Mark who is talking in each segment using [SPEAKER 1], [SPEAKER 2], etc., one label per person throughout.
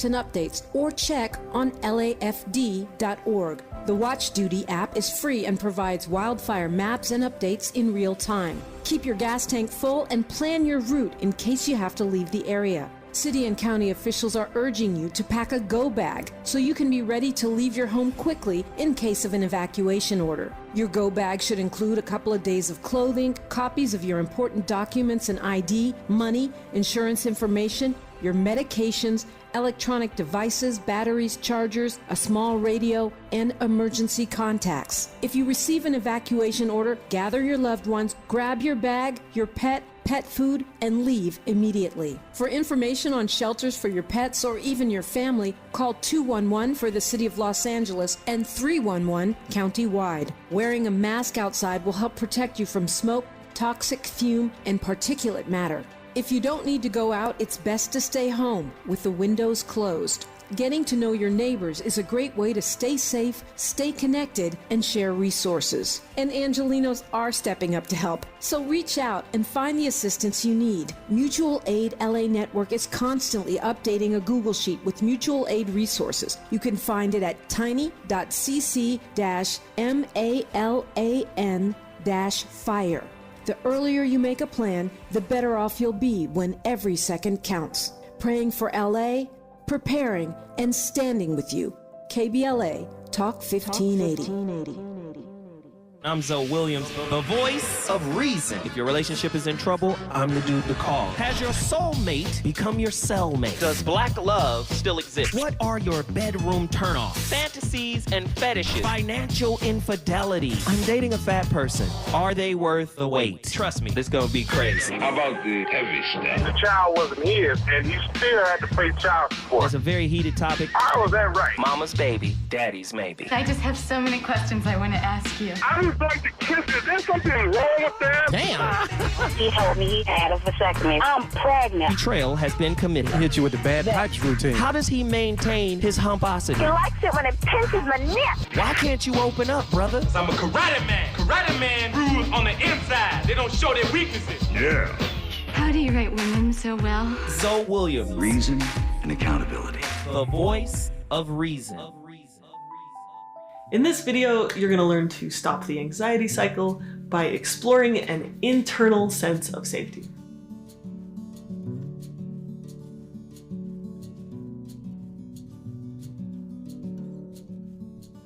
[SPEAKER 1] and updates, or check on lafd.org. The Watch Duty app is free and provides wildfire maps and updates in real time. Keep your gas tank full and plan your route in case you have to leave the area. City and county officials are urging you to pack a go bag so you can be ready to leave your home quickly in case of an evacuation order. Your go bag should include a couple of days of clothing, copies of your important documents and ID, money, insurance information, your medications, electronic devices, batteries, chargers, a small radio, and emergency contacts. If you receive an evacuation order, gather your loved ones, grab your bag, your pet food, and leave immediately. For information on shelters for your pets or even your family, call 211 for the City of Los Angeles and 311 countywide. Wearing a mask outside will help protect you from smoke, toxic fume, and particulate matter. If you don't need to go out, it's best to stay home with the windows closed. Getting to know your neighbors is a great way to stay safe, stay connected, and share resources. And Angelinos are stepping up to help, so reach out and find the assistance you need. Mutual Aid LA Network is constantly updating a Google Sheet with mutual aid resources. You can find it at tiny.cc-malan-fire. The earlier you make a plan, the better off you'll be when every second counts. Praying for LA, preparing, and standing with you. KBLA, Talk 1580.
[SPEAKER 2] I'm Zoe Williams, the voice of reason. If your relationship is in trouble, I'm the dude to call. Has your soulmate become your cellmate? Does black love still exist? What are your bedroom turnoffs? Fantasies and fetishes. Financial infidelity. I'm dating a fat person. Are they worth the wait? Trust me, this gonna be crazy.
[SPEAKER 3] How about the heavy stuff?
[SPEAKER 4] The child wasn't his, and he still had to pay child support.
[SPEAKER 2] It's a very heated topic.
[SPEAKER 4] How was that right?
[SPEAKER 2] Mama's baby, daddy's maybe.
[SPEAKER 5] I just have so many questions I want to ask you.
[SPEAKER 4] I just like to kiss it. There's something wrong with that.
[SPEAKER 2] Damn.
[SPEAKER 6] He told me he had a vasectomy. I'm pregnant.
[SPEAKER 2] Betrayal has been committed.
[SPEAKER 7] Hit you with the bad pipes routine.
[SPEAKER 2] How does he maintain his humposity?
[SPEAKER 6] He likes it when it pinches my neck.
[SPEAKER 2] Why can't you open up, brother?
[SPEAKER 8] I'm a karate man. Karate man rules on the inside. They don't show their weaknesses.
[SPEAKER 3] Yeah.
[SPEAKER 5] How do you write women so well?
[SPEAKER 2] Zoe Williams,
[SPEAKER 3] Reason and accountability.
[SPEAKER 2] the voice of reason.
[SPEAKER 9] In this video, you're going to learn to stop the anxiety cycle by exploring an internal sense of safety.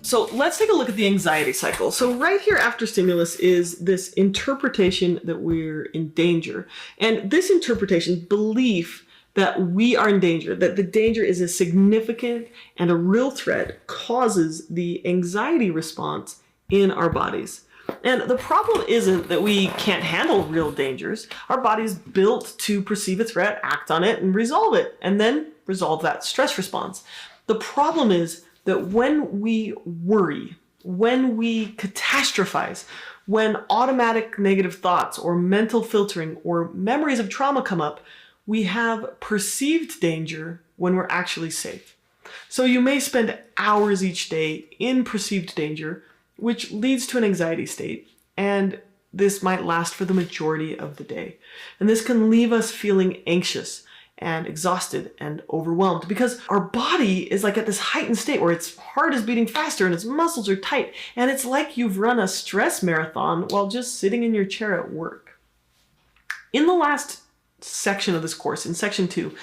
[SPEAKER 9] So let's take a look at the anxiety cycle. So right here after stimulus is this interpretation that we're in danger. And this interpretation, belief that we are in danger, that the danger is a significant and a real threat, causes the anxiety response in our bodies. And the problem isn't that we can't handle real dangers. Our body's built to perceive a threat, act on it, and resolve it, and then resolve that stress response. The problem is that when we worry, when we catastrophize, when automatic negative thoughts or mental filtering or memories of trauma come up, we have perceived danger when we're actually safe. So you may spend hours each day in perceived danger, which leads to an anxiety state, and this might last for the majority of the day. And this can leave us feeling anxious and exhausted and overwhelmed because our body is like at this heightened state where its heart is beating faster and its muscles are tight, and it's like you've run a stress marathon while just sitting in your chair at work. In the last section of this course, in section 2,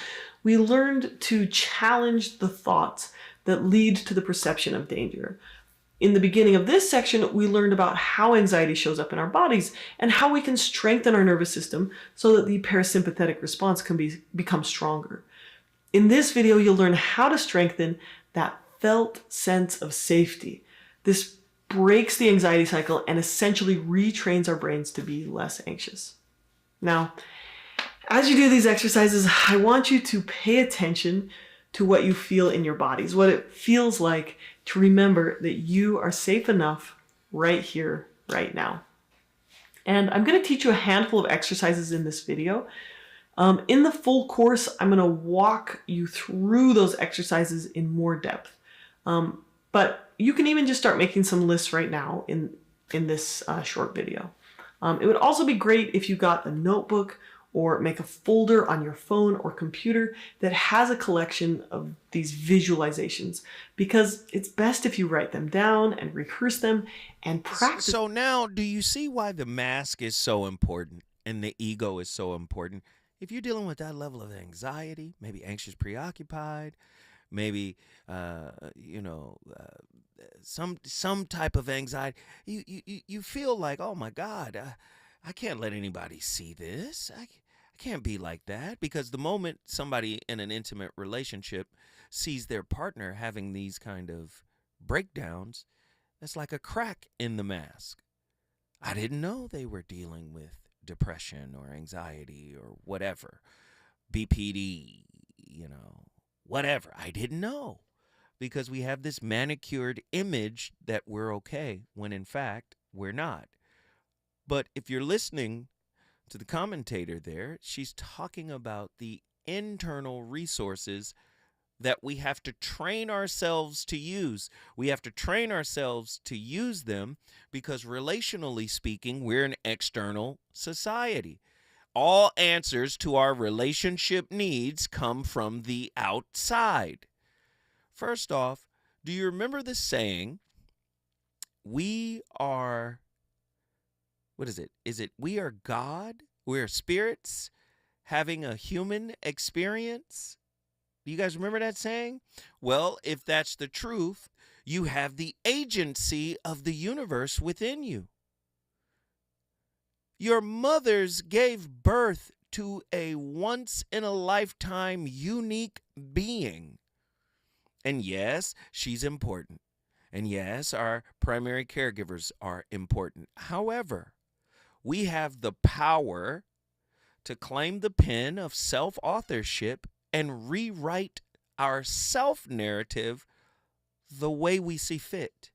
[SPEAKER 9] we learned to challenge the thoughts that lead to the perception of danger. In the beginning of this section, we learned about how anxiety shows up in our bodies and how we can strengthen our nervous system so that the parasympathetic response can become stronger. In this video, you'll learn how to strengthen that felt sense of safety. This breaks the anxiety cycle and essentially retrains our brains to be less anxious. Now, as you do these exercises, I want you to pay attention to what you feel in your bodies, what it feels like to remember that you are safe enough right here, right now. And I'm going to teach you a handful of exercises in this video. In the full course, I'm going to walk you through those exercises in more depth. But you can even just start making some lists right now in this short video. It would also be great if you got a notebook or make a folder on your phone or computer that has a collection of these visualizations, because it's best if you write them down and rehearse them and practice.
[SPEAKER 10] So now, do you see why the mask is so important and the ego is so important? If you're dealing with that level of anxiety, maybe anxious, preoccupied, maybe some type of anxiety, you feel like, oh my God, I can't let anybody see this. I can't be like that, because the moment somebody in an intimate relationship sees their partner having these kind of breakdowns, that's like a crack in the mask. I didn't know they were dealing with depression or anxiety or whatever, BPD, whatever. I didn't know, because we have this manicured image that we're okay when in fact we're not. But if you're listening to the commentator there, she's talking about the internal resources that we have to train ourselves to use. We have to train ourselves to use them because, relationally speaking, we're an external society. All answers to our relationship needs come from the outside. First off, do you remember the saying, we are, what is it? Is it we are God? We're spirits having a human experience? Do you guys remember that saying? Well, if that's the truth, you have the agency of the universe within you. Your mothers gave birth to a once-in-a-lifetime unique being. And yes, she's important. And yes, our primary caregivers are important. However, we have the power to claim the pen of self-authorship and rewrite our self-narrative the way we see fit.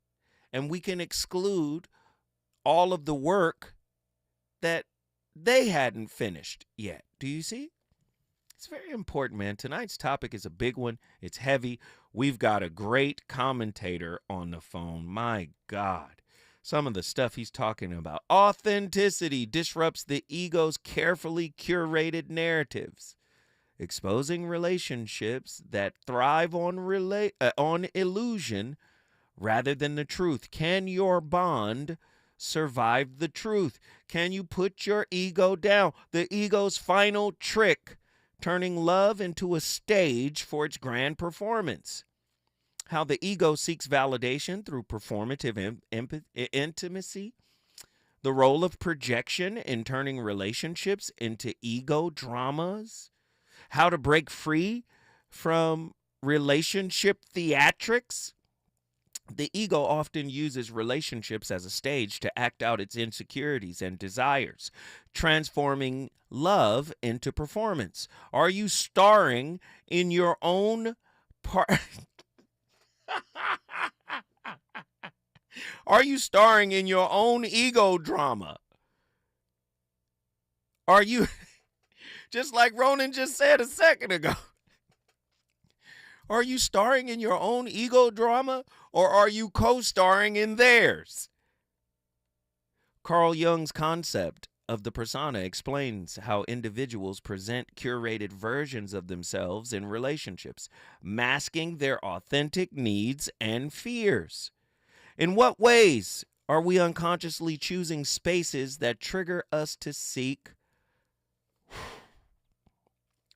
[SPEAKER 10] And we can exclude all of the work that they hadn't finished yet. Do you see? It's very important, man. Tonight's topic is a big one. It's heavy. We've got a great commentator on the phone. My God. Some of the stuff he's talking about. Authenticity disrupts the ego's carefully curated narratives, exposing relationships that thrive on illusion rather than the truth. Can your bond survive the truth? Can you put your ego down? The ego's final trick, turning love into a stage for its grand performance. How the ego seeks validation through performative intimacy. The role of projection in turning relationships into ego dramas. How to break free from relationship theatrics. The ego often uses relationships as a stage to act out its insecurities and desires, transforming love into performance. Are you starring in your own part? Are you starring in your own ego drama? Are you, just like Ronan just said a second ago, are you starring in your own ego drama, or are you co-starring in theirs? Carl Jung's concept of the persona explains how individuals present curated versions of themselves in relationships, masking their authentic needs and fears. In what ways are we unconsciously choosing spaces that trigger us to seek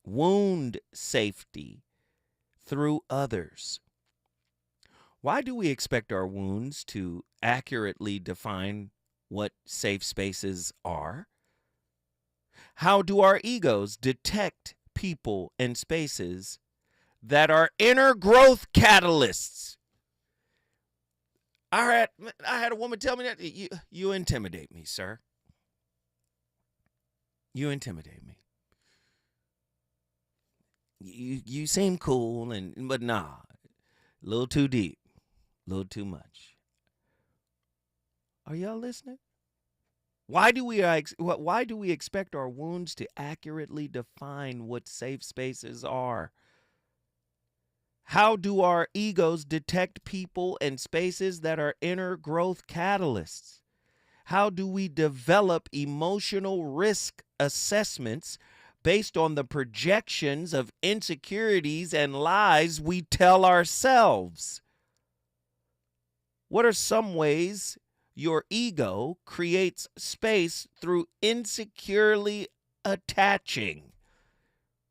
[SPEAKER 10] wound safety through others? Why do we expect our wounds to accurately define what safe spaces are? How do our egos detect people and spaces that are inner growth catalysts? I had a woman tell me that you intimidate me, sir. You intimidate me. You seem cool, but nah, a little too deep, a little too much. Are y'all listening? Why do we expect our wounds to accurately define what safe spaces are? How do our egos detect people and spaces that are inner growth catalysts? How do we develop emotional risk assessments based on the projections of insecurities and lies we tell ourselves. What are some ways your ego creates space through insecurely attaching?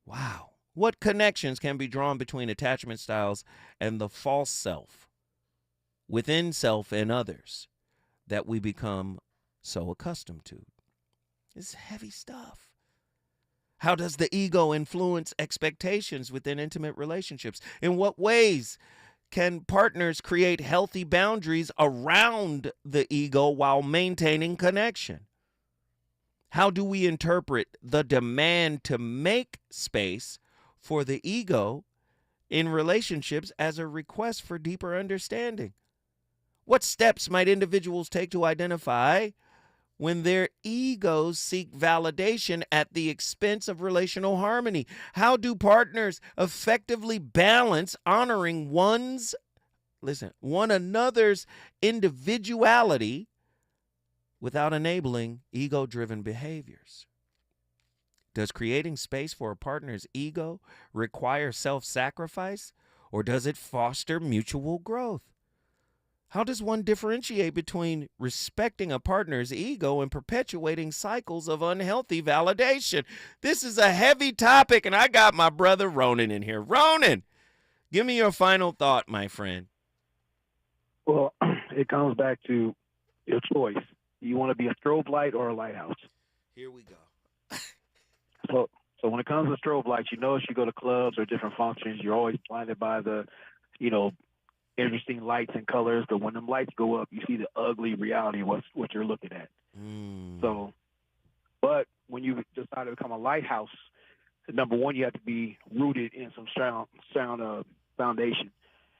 [SPEAKER 10] Wow. What connections can be drawn between attachment styles and the false self, within self and others, that we become so accustomed to? It's heavy stuff. How does the ego influence expectations within intimate relationships? In what ways can partners create healthy boundaries around the ego while maintaining connection? How do we interpret the demand to make space for the ego in relationships as a request for deeper understanding? What steps might individuals take to identify when their egos seek validation at the expense of relational harmony? How do partners effectively balance honoring one another's individuality without enabling ego-driven behaviors? Does creating space for a partner's ego require self-sacrifice, or does it foster mutual growth? How does one differentiate between respecting a partner's ego and perpetuating cycles of unhealthy validation? This is a heavy topic, and I got my brother Ronan in here. Ronan, give me your final thought, my friend.
[SPEAKER 7] Well, it comes back to your choice. You want to be a strobe light or a lighthouse?
[SPEAKER 10] Here we go.
[SPEAKER 7] So when it comes to strobe lights, you know, as you go to clubs or different functions, you're always blinded by the, interesting lights and colors. But when them lights go up, you see the ugly reality of what you're looking at. So, but when you decide to become a lighthouse, number one, you have to be rooted in some sound foundation.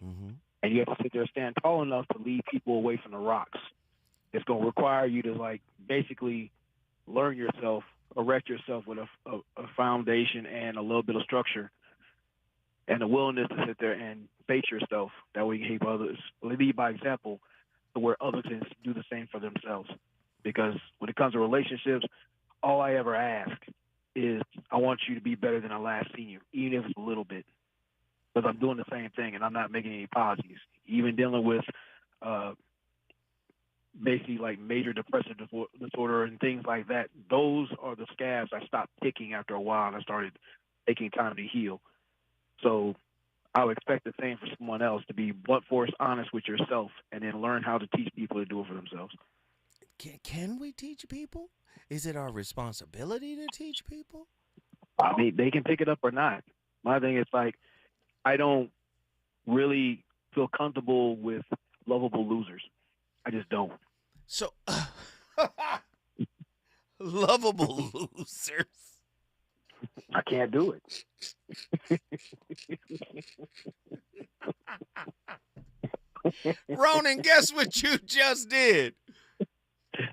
[SPEAKER 7] And you have to sit there and stand tall enough to lead people away from the rocks. It's going to require you to, basically learn yourself, erect yourself with a foundation and a little bit of structure, and a willingness to sit there and bait yourself. That way you can help others, lead by example, to where others can do the same for themselves. Because when it comes to relationships, all I ever ask is, I want you to be better than I last seen you, even if it's a little bit. Because I'm doing the same thing, and I'm not making any apologies. Even dealing with basically like major depressive disorder and things like that, those are the scabs I stopped picking after a while, and I started taking time to heal. So I would expect the same for someone else, to be blunt force honest with yourself, and then learn how to teach people to do it for themselves.
[SPEAKER 10] Can we teach people? Is it our responsibility to teach people?
[SPEAKER 7] I mean, they can pick it up or not. My thing is, I don't really feel comfortable with lovable losers. I just don't.
[SPEAKER 10] So, lovable losers.
[SPEAKER 7] I can't do it.
[SPEAKER 10] Ronan, guess what you just did?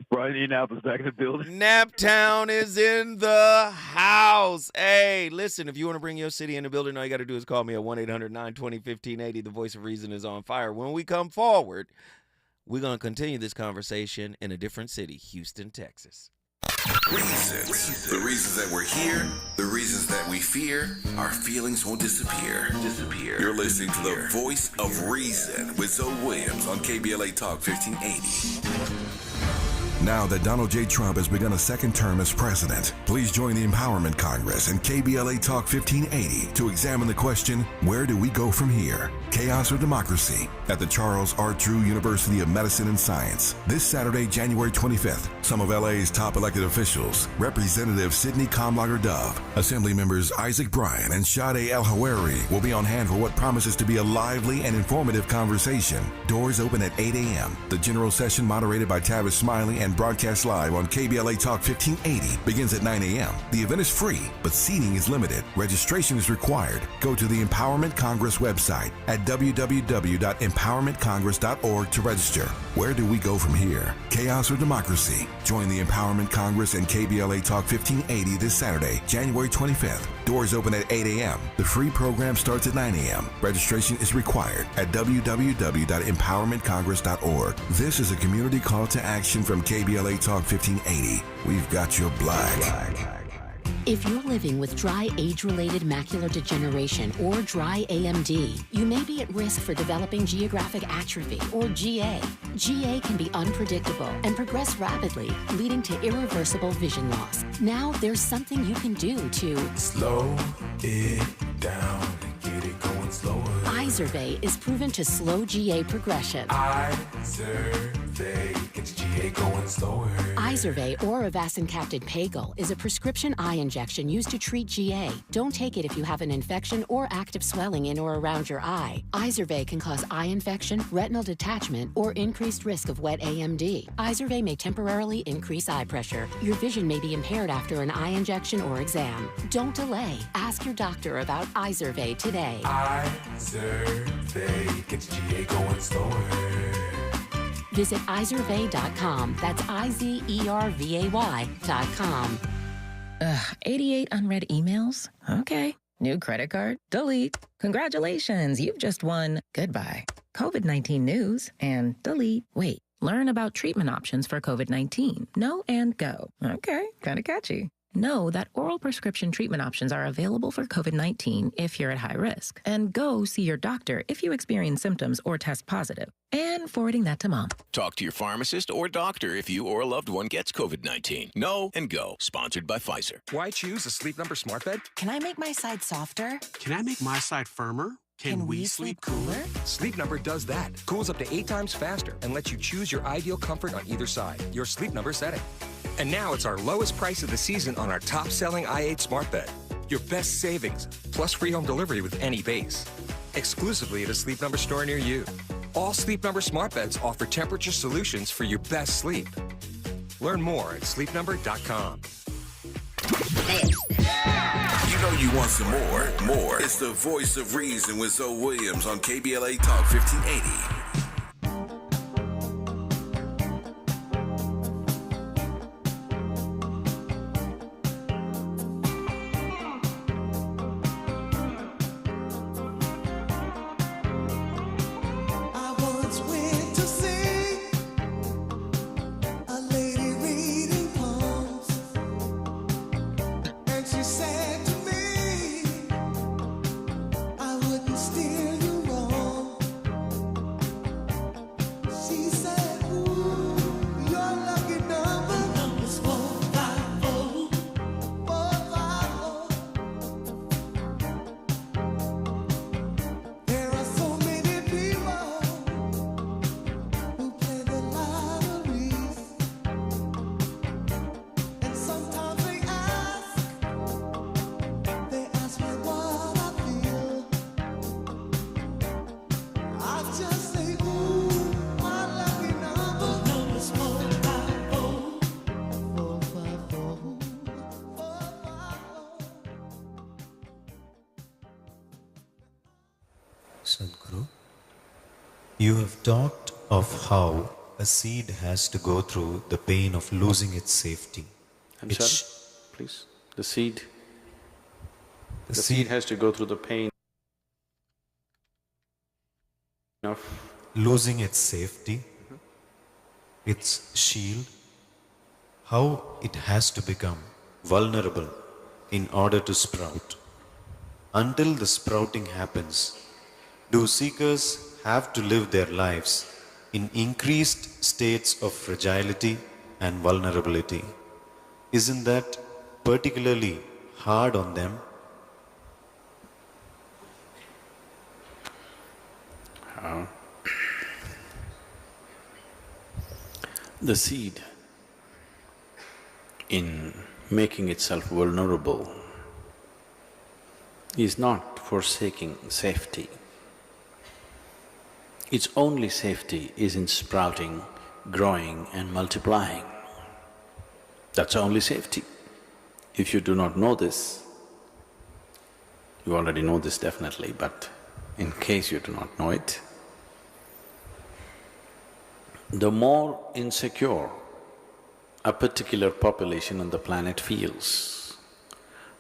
[SPEAKER 7] Brian Indianapolis back in the building.
[SPEAKER 10] Naptown is in the house. Hey, listen, if you want to bring your city in the building, all you got to do is call me at 1-800-920-1580. The voice of reason is on fire. When we come forward, we're going to continue this conversation in a different city, Houston, Texas.
[SPEAKER 11] Reasons. The reasons that we're here, the reasons that we fear, our feelings won't disappear. You're listening to the voice of reason with Zoe Williams on KBLA Talk 1580.
[SPEAKER 12] Now that Donald J. Trump has begun a second term as president, please join the Empowerment Congress and KBLA Talk 1580 to examine the question, where do we go from here? Chaos or democracy? At the Charles R. Drew University of Medicine and Science. This Saturday, January 25th, some of LA's top elected officials, Representative Sidney Kamlager-Dove, Assembly members Isaac Bryan and Sade El-Hawari will be on hand for what promises to be a lively and informative conversation. Doors open at 8 a.m. The general session, moderated by Tavis Smiley and broadcast live on KBLA Talk 1580, begins at 9 a.m. The event is free, but seating is limited. Registration is required. Go to the Empowerment Congress website at www.empowermentcongress.org to register. Where do we go from here? Chaos or democracy? Join the Empowerment Congress and KBLA Talk 1580 this Saturday, January 25th. Doors open at 8 a.m. The free program starts at 9 a.m. Registration is required at www.empowermentcongress.org. This is a community call to action from KBLA Talk 1580. We've got your black.
[SPEAKER 13] If you're living with dry age-related macular degeneration or dry AMD, you may be at risk for developing geographic atrophy or GA. GA can be unpredictable and progress rapidly, leading to irreversible vision loss. Now there's something you can do to
[SPEAKER 14] slow it down and get it going slower.
[SPEAKER 13] Izervay is proven to slow GA progression.
[SPEAKER 14] Izervay gets GA going slower.
[SPEAKER 13] Izervay or avacincaptad pagel is a prescription eye injection used to treat GA. Don't take it if you have an infection or active swelling in or around your eye. Izervay can cause eye infection, retinal detachment, or increased risk of wet AMD. Izervay may temporarily increase eye pressure. Your vision may be impaired after an eye injection or exam. Don't delay. Ask your doctor about Izervay today.
[SPEAKER 14] Izervay gets GA going slower.
[SPEAKER 13] Visit Izervay.com. That's IZERVAY.com.
[SPEAKER 15] 88 unread emails? Okay. New credit card? Delete. Congratulations, you've just won. Goodbye. COVID-19 news and delete. Wait, learn about treatment options for COVID-19. No and go. Okay, kind of catchy. Know that oral prescription treatment options are available for COVID-19 if you're at high risk. And go see your doctor if you experience symptoms or test positive. And forwarding that to mom.
[SPEAKER 16] Talk to your pharmacist or doctor if you or a loved one gets COVID-19. Know and go. Sponsored by Pfizer.
[SPEAKER 17] Why choose a Sleep Number smart bed?
[SPEAKER 18] Can I make my side softer?
[SPEAKER 17] Can I make my side firmer?
[SPEAKER 18] Can we sleep cooler?
[SPEAKER 17] Sleep Number does that. Cools up to 8 times faster and lets you choose your ideal comfort on either side. Your Sleep Number setting. And now it's our lowest price of the season on our top-selling i8 smart bed. Your best savings, plus free home delivery with any base. Exclusively at a Sleep Number store near you. All Sleep Number smart beds offer temperature solutions for your best sleep. Learn more at sleepnumber.com.
[SPEAKER 11] You know you want some more. It's the Voice of Reason with Zoe Williams on KBLA Talk 1580.
[SPEAKER 19] Sadhguru, you have talked of how a seed has to go through the pain of losing its safety.
[SPEAKER 20] I'm sorry, please. The seed has to go through the pain of
[SPEAKER 19] losing its safety, its shield, how it has to become vulnerable in order to sprout. Until the sprouting happens, do seekers have to live their lives in increased states of fragility and vulnerability? Isn't that particularly hard on them?
[SPEAKER 20] The seed, in making itself vulnerable, is not forsaking safety. Its only safety is in sprouting, growing and multiplying. That's only safety. If you do not know this, you already know this definitely, but in case you do not know it, the more insecure a particular population on the planet feels,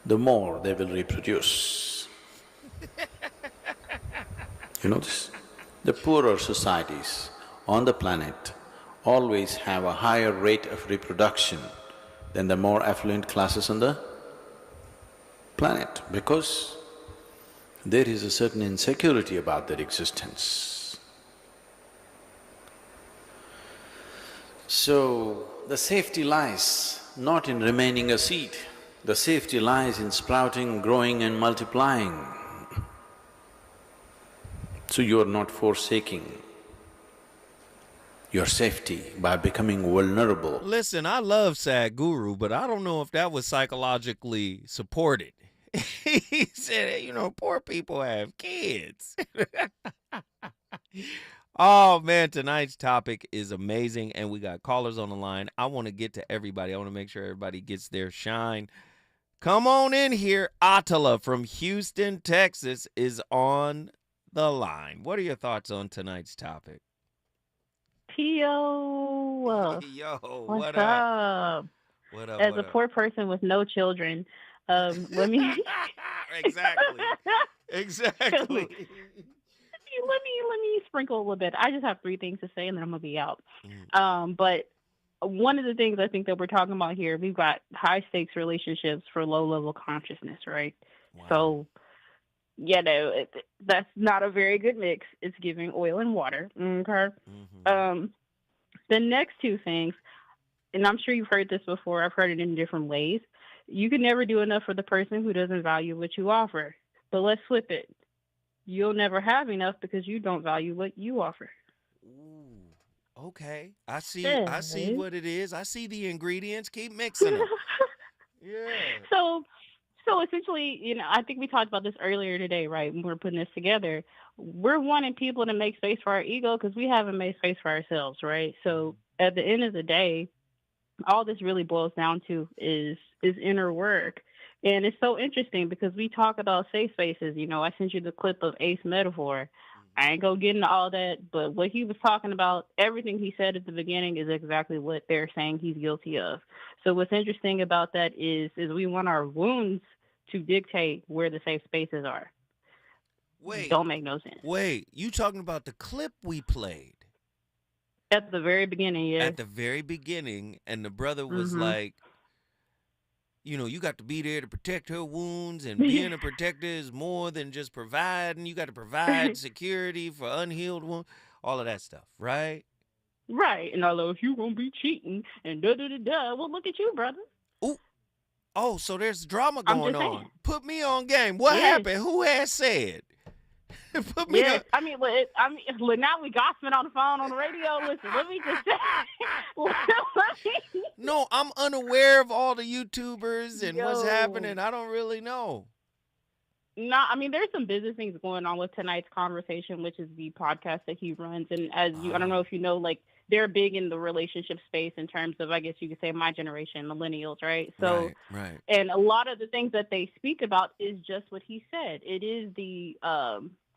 [SPEAKER 20] the more they will reproduce. You know this? The poorer societies on the planet always have a higher rate of reproduction than the more affluent classes on the planet because there is a certain insecurity about their existence. So, the safety lies not in remaining a seed, the safety lies in sprouting, growing and multiplying. So you are not forsaking your safety by becoming vulnerable.
[SPEAKER 10] Listen, I love Sadhguru, but I don't know if that was psychologically supported. He said, you know, poor people have kids. Oh, man, tonight's topic is amazing, and we got callers on the line. I want to get to everybody. I want to make sure everybody gets their shine. Come on in here. Attila from Houston, Texas is on the line. What are your thoughts on tonight's topic?
[SPEAKER 21] Yo,
[SPEAKER 10] what
[SPEAKER 21] what's
[SPEAKER 10] up?
[SPEAKER 21] up?
[SPEAKER 10] What up?
[SPEAKER 21] As
[SPEAKER 10] what
[SPEAKER 21] a
[SPEAKER 10] up?
[SPEAKER 21] poor person with no children, let me
[SPEAKER 10] Exactly.
[SPEAKER 21] let me sprinkle a little bit. I just have 3 things to say, and then I'm gonna be out. But one of the things I think that we're talking about here, we've got high stakes relationships for low level consciousness, right?
[SPEAKER 10] Wow.
[SPEAKER 21] So, you know, that's not a very good mix. It's giving oil and water. Okay. The next 2 things, and I'm sure you've heard this before. I've heard it in different ways. You can never do enough for the person who doesn't value what you offer. But let's flip it. You'll never have enough because you don't value what you offer.
[SPEAKER 10] Ooh, okay. I see what it is. I see the ingredients. Keep mixing them. Yeah.
[SPEAKER 21] So essentially, you know, I think we talked about this earlier today, right? When we're putting this together, we're wanting people to make space for our ego because we haven't made space for ourselves, right? So at the end of the day, all this really boils down to is inner work. And it's so interesting because we talk about safe spaces. You know, I sent you the clip of Ace Metaphor. I ain't gonna get into all that, but what he was talking about, everything he said at the beginning is exactly what they're saying he's guilty of. So what's interesting about that is we want our wounds to dictate where the safe spaces are.
[SPEAKER 10] Wait.
[SPEAKER 21] Don't make no sense.
[SPEAKER 10] Wait, you talking about the clip we played?
[SPEAKER 21] At the very beginning, yeah.
[SPEAKER 10] At the very beginning, and the brother was like, you know, you got to be there to protect her wounds, and being a protector is more than just providing. You got to provide security for unhealed wounds, all of that stuff, right?
[SPEAKER 21] Right. And although if you're going to be cheating and da-da-da-da, well, look at you, brother.
[SPEAKER 10] Ooh. Oh, so there's drama going on. Put me on game. What happened? Who has said? Put me on.
[SPEAKER 21] I mean, look, now we gossiping on the phone, on the radio. Listen, let me just say.
[SPEAKER 10] No, I'm unaware of all the YouTubers and what's happening. I don't really know.
[SPEAKER 21] No, I mean, there's some business things going on with tonight's conversation, which is the podcast that he runs. And as you, I don't know if you know, like, they're big in the relationship space in terms of, I guess you could say, my generation, millennials, right? So,
[SPEAKER 10] right.
[SPEAKER 21] And a lot of the things that they speak about is just what he said. It is the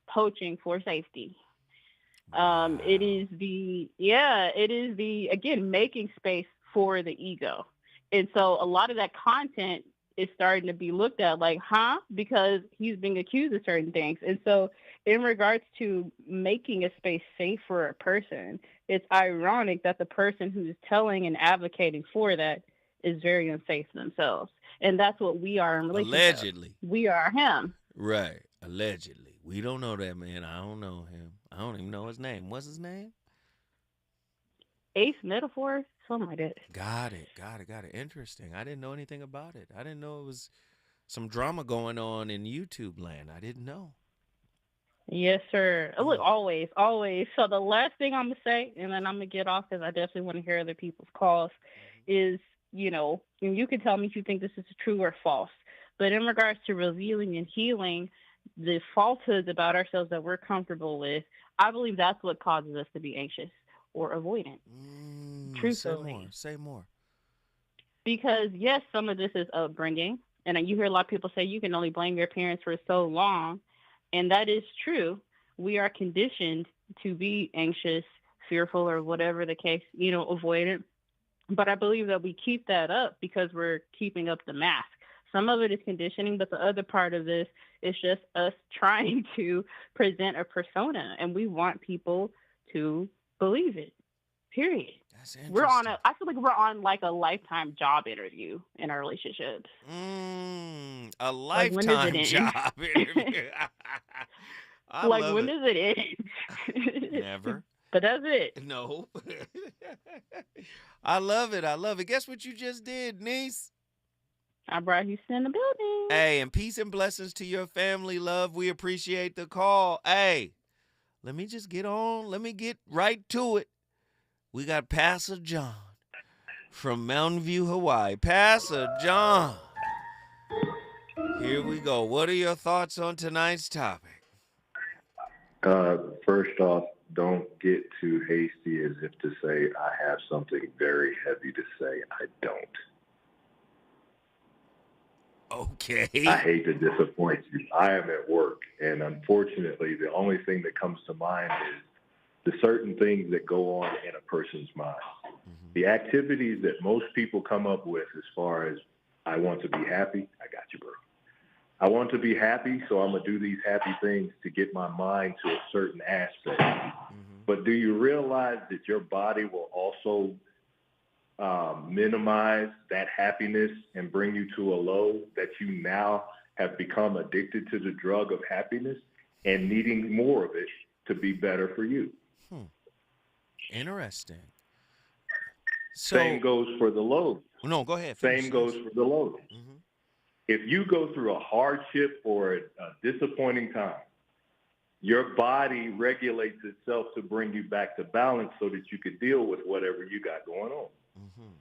[SPEAKER 21] poaching for safety. It is the, again, making space for the ego. And so a lot of that content is starting to be looked at like, because he's being accused of certain things. And so in regards to making a space safe for a person, it's ironic that the person who's telling and advocating for that is very unsafe themselves. And that's what we are in relationships.
[SPEAKER 10] Allegedly.
[SPEAKER 21] We are him.
[SPEAKER 10] Right. Allegedly. We don't know that man. I don't know him. I don't even know his name. What's his name?
[SPEAKER 21] Ace Metaphor? Something like that.
[SPEAKER 10] Got it. Interesting. I didn't know anything about it. I didn't know it was some drama going on in YouTube land. I didn't know.
[SPEAKER 21] Yes, sir. Look, always. So the last thing I'm going to say, and then I'm going to get off because I definitely want to hear other people's calls, is, you know, and you can tell me if you think this is true or false, but in regards to revealing and healing the falsehoods about ourselves that we're comfortable with, I believe that's what causes us to be anxious or avoidant. Truthfully.
[SPEAKER 10] Say more.
[SPEAKER 21] Because, yes, some of this is upbringing, and you hear a lot of people say you can only blame your parents for so long. And that is true. We are conditioned to be anxious, fearful, or whatever the case, you know, avoidant. But I believe that we keep that up because we're keeping up the mask. Some of it is conditioning, but the other part of this is just us trying to present a persona, and we want people to believe it, period. I feel like we're on like a lifetime job interview in our relationships.
[SPEAKER 10] A lifetime job interview.
[SPEAKER 21] When does it end?
[SPEAKER 10] Never.
[SPEAKER 21] But that's it.
[SPEAKER 10] No. I love it. I love it. Guess what you just did, niece?
[SPEAKER 21] I brought Houston in the building.
[SPEAKER 10] Hey, and peace and blessings to your family, love. We appreciate the call. Hey, let me just get on. Let me get right to it. We got Pastor John from Mountain View, Hawaii. Pastor John. Here we go. What are your thoughts on tonight's topic?
[SPEAKER 1] First off, don't get too hasty as if to say I have something very heavy to say. I don't.
[SPEAKER 10] Okay.
[SPEAKER 1] I hate to disappoint you. I am at work, and unfortunately, the only thing that comes to mind is the certain things that go on in a person's mind. Mm-hmm. The activities that most people come up with as far as, I want to be happy. I got you, bro. I want to be happy, so I'm going to do these happy things to get my mind to a certain aspect. Mm-hmm. But do you realize that your body will also minimize that happiness and bring you to a low, that you now have become addicted to the drug of happiness and needing more of it to be better for you?
[SPEAKER 10] Interesting.
[SPEAKER 1] Same goes for the low.
[SPEAKER 10] No, go ahead.
[SPEAKER 1] Same goes for the low. Mm-hmm. If you go through a hardship or a disappointing time, your body regulates itself to bring you back to balance so that you could deal with whatever you got going on.
[SPEAKER 10] Mm-hmm.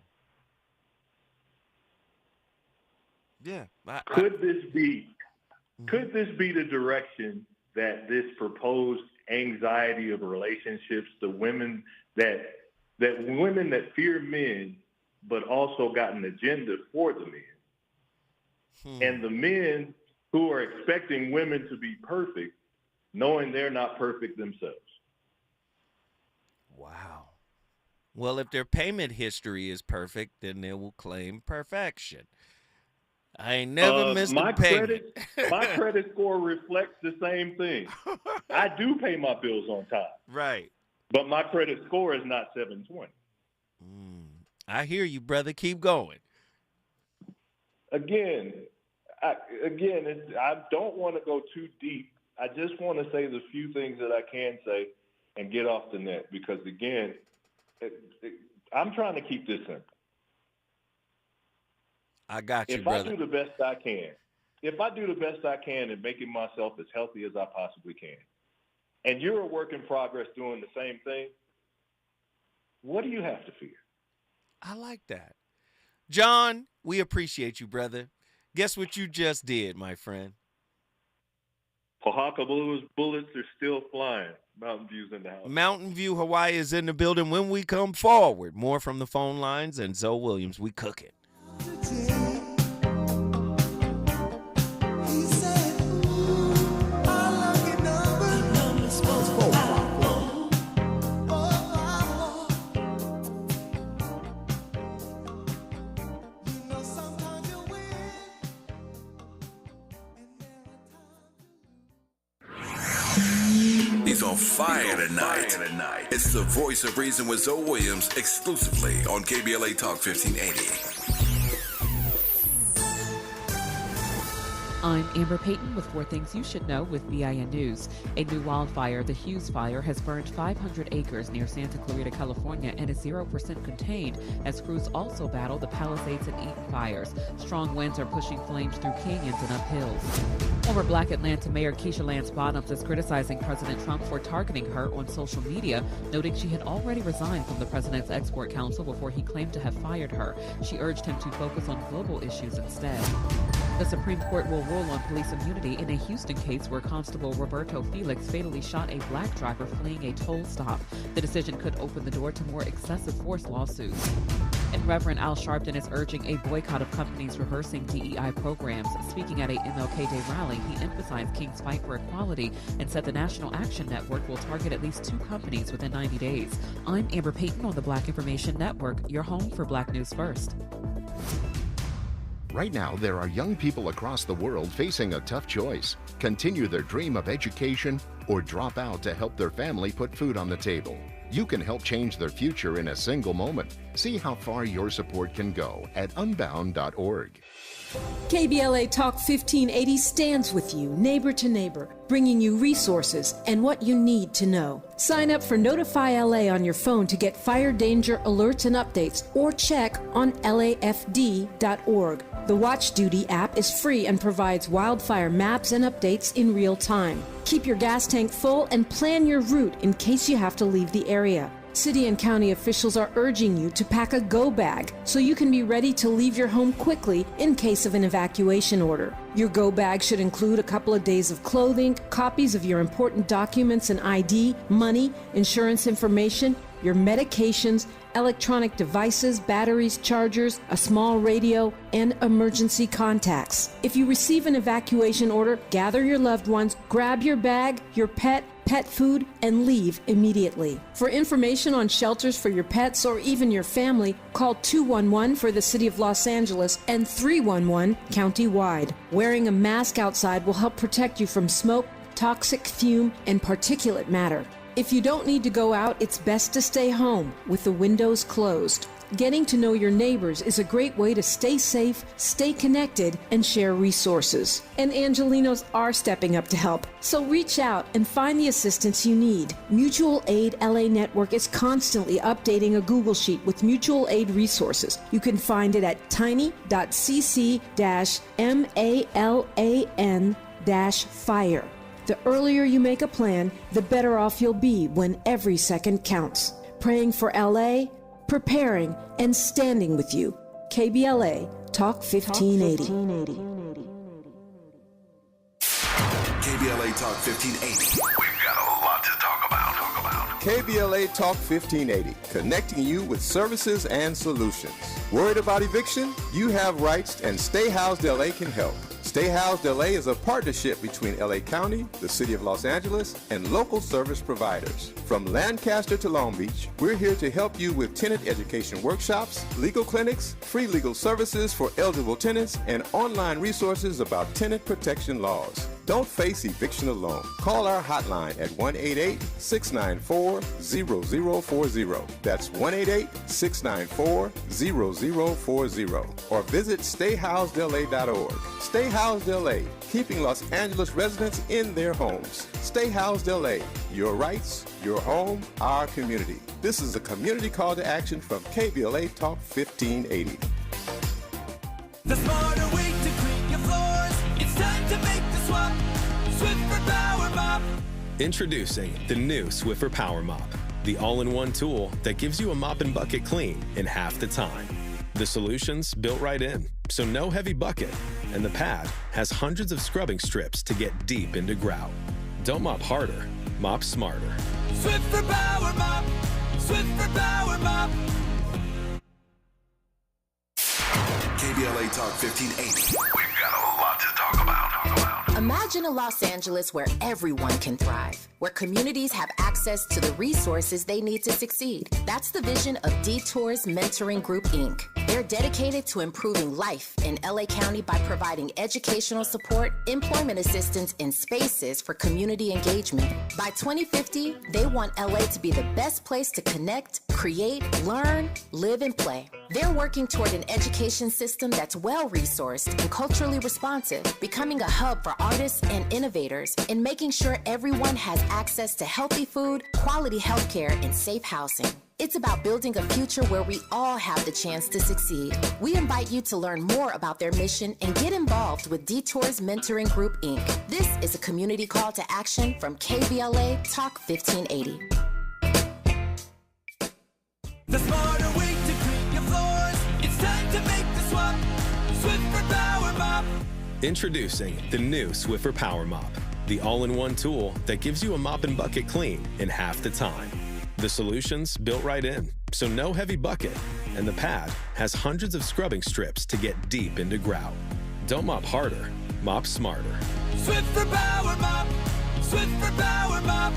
[SPEAKER 10] Yeah.
[SPEAKER 1] Could this be the direction that this proposed anxiety of relationships, the women that fear men, but also got an agenda for the men, and the men who are expecting women to be perfect, knowing they're not perfect themselves?
[SPEAKER 10] Wow. Well, if their payment history is perfect, then they will claim perfection. I ain't never missed a payment.
[SPEAKER 1] My credit score reflects the same thing. I do pay my bills on time.
[SPEAKER 10] Right.
[SPEAKER 1] But my credit score is not 720.
[SPEAKER 10] I hear you, brother. Keep going.
[SPEAKER 1] Again, I don't want to go too deep. I just want to say the few things that I can say and get off the net because, again, I'm trying to keep this simple.
[SPEAKER 10] I got you,
[SPEAKER 1] If
[SPEAKER 10] brother.
[SPEAKER 1] I do the best I can in making myself as healthy as I possibly can, and you're a work in progress doing the same thing, what do you have to fear?
[SPEAKER 10] I like that. John, we appreciate you, brother. Guess what you just did, my friend?
[SPEAKER 1] Oaxaca bullets are still flying. Mountain View's in the house.
[SPEAKER 10] Mountain View, Hawaii is in the building when we come forward. More from the phone lines and Zoe Williams. We cook it.
[SPEAKER 11] He's on fire tonight. It's the Voice of Reason with Zoe Williams exclusively on KBLA Talk 1580.
[SPEAKER 22] I'm Amber Payton with 4 Things You Should Know with BIN News. A new wildfire, the Hughes Fire, has burned 500 acres near Santa Clarita, California, and is 0% contained as crews also battle the Palisades and Eaton fires. Strong winds are pushing flames through canyons and up hills. Former Black Atlanta Mayor Keisha Lance Bottoms is criticizing President Trump for targeting her on social media, noting she had already resigned from the president's export council before he claimed to have fired her. She urged him to focus on global issues instead. The Supreme Court will rule on police immunity in a Houston case where Constable Roberto Felix fatally shot a black driver fleeing a toll stop. The decision could open the door to more excessive force lawsuits. And Reverend Al Sharpton is urging a boycott of companies reversing DEI programs. Speaking at a MLK Day rally, he emphasized King's fight for equality and said the National Action Network will target at least 2 companies within 90 days. I'm Amber Payton on the Black Information Network, your home for Black News First.
[SPEAKER 23] Right now, there are young people across the world facing a tough choice: continue their dream of education or drop out to help their family put food on the table. You can help change their future in a single moment. See how far your support can go at unbound.org.
[SPEAKER 4] KBLA Talk 1580 stands with you, neighbor to neighbor, bringing you resources and what you need to know. Sign up for Notify LA on your phone to get fire danger alerts and updates, or check on lafd.org. The Watch Duty app is free and provides wildfire maps and updates in real time. Keep your gas tank full and plan your route in case you have to leave the area. City and county officials are urging you to pack a go bag so you can be ready to leave your home quickly in case of an evacuation order. Your go bag should include a couple of days of clothing, copies of your important documents and ID, money, insurance information, your medications, electronic devices, batteries, chargers, a small radio, and emergency contacts. If you receive an evacuation order, gather your loved ones, grab your bag, your pet food, and leave immediately. For information on shelters for your pets or even your family, call 211 for the City of Los Angeles and 311 county-wide. Wearing a mask outside will help protect you from smoke, toxic fume, and particulate matter. If you don't need to go out, it's best to stay home with the windows closed. Getting to know your neighbors is a great way to stay safe, stay connected, and share resources. And Angelinos are stepping up to help, so reach out and find the assistance you need. Mutual Aid LA Network is constantly updating a Google Sheet with mutual aid resources. You can find it at tiny.cc-malan-fire. The earlier you make a plan, the better off you'll be when every second counts. Praying for LA, preparing, and standing with you. KBLA Talk 1580.
[SPEAKER 11] KBLA Talk 1580. We've got a lot to talk about.
[SPEAKER 6] KBLA Talk 1580, connecting you with services and solutions. Worried about eviction? You have rights, and Stay Housed LA can help. Stay Housed LA is a partnership between LA County, the City of Los Angeles, and local service providers. From Lancaster to Long Beach, we're here to help you with tenant education workshops, legal clinics, free legal services for eligible tenants, and online resources about tenant protection laws. Don't face eviction alone. Call our hotline at 1-888-694-0040. That's 1-888-694-0040. Or visit stayhousedla.org. Stay Housed LA, keeping Los Angeles residents in their homes. Stay Housed LA, your rights, your home, our community. This is a community call to action from KBLA Talk 1580.
[SPEAKER 8] The smarter way to clean your floors. It's time to make the swap. Swiffer Power Mop.
[SPEAKER 24] Introducing the new Swiffer Power Mop, the all-in-one tool that gives you a mop and bucket clean in half the time. The solution's built right in, so no heavy bucket, and the pad has hundreds of scrubbing strips to get deep into grout. Don't mop harder, mop smarter.
[SPEAKER 8] Swiffer Power Mop. Swiffer Power Mop.
[SPEAKER 11] KBLA Talk 1580. We've got a lot to talk about.
[SPEAKER 25] Imagine a Los Angeles where everyone can thrive, where communities have access to the resources they need to succeed. That's the vision of Detours Mentoring Group, Inc. They're dedicated to improving life in LA County by providing educational support, employment assistance, and spaces for community engagement. By 2050, they want LA to be the best place to connect, create, learn, live, and play. They're working toward an education system that's well-resourced and culturally responsive, becoming a hub for artists and innovators, and making sure everyone has access to healthy food, quality healthcare, and safe housing. It's about building a future where we all have the chance to succeed. We invite you to learn more about their mission and get involved with Detours Mentoring Group, Inc. This is a community call to action from KBLA Talk 1580.
[SPEAKER 8] The smarter way to clean your floors. It's time to make the swap. Swiffer Power Mop.
[SPEAKER 24] Introducing the new Swiffer Power Mop, the all-in-one tool that gives you a mop and bucket clean in half the time. The solution's built right in, so no heavy bucket, and the pad has hundreds of scrubbing strips to get deep into grout. Don't mop harder, mop smarter.
[SPEAKER 8] Swiffer Power Mop. Swiffer Power Mop.